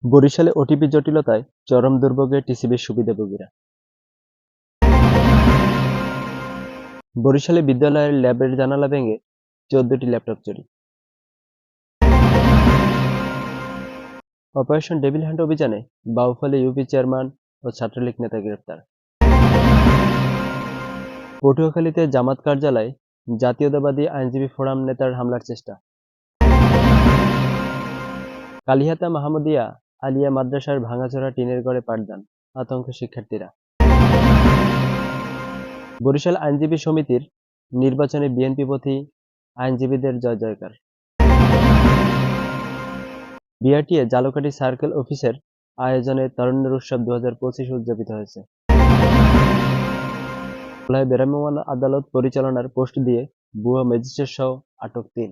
বরিশালে ওটিপি জটিলতায় চরম দুর্ভোগে টিসিবির সুবিধাভোগীরা। বরিশালে বিদ্যালয়ের ল্যাবের জানালা ভেঙে ১৪টি ল্যাপটপ চুরি। অপারেশন ডেভিল হান্ট অভিযানে বাউফলে ইউপি চেয়ারম্যান ও ছাত্রলীগ নেতা গ্রেপ্তার। পটুয়াখালীতে জামাত কার্যালয়ে জাতীয়তাবাদী আইনজীবী ফোরাম নেতার হামলার চেষ্টা। কালিহাতা মাহমুদিয়া আলিয়া মাদ্রাসার ভাঙাচোরা টিনের ঘরে পাঠদান, আতঙ্কে শিক্ষার্থীরা। বরিশাল আইনজীবী সমিতির নির্বাচনে বিএনপিপন্থী আইনজীবীদের জয় জয়কার। বিআরটিএ জালকাঠি সার্কেল অফিসের আয়োজনে তারুণ্যের উৎসব ২০২৫ উদযাপিত হয়েছে। ভোলায় ভ্রাম্যমাণ আদালত পরিচালনার পোস্ট দিয়ে ভুয়া ম্যাজিস্ট্রেটসহ আটক ৩।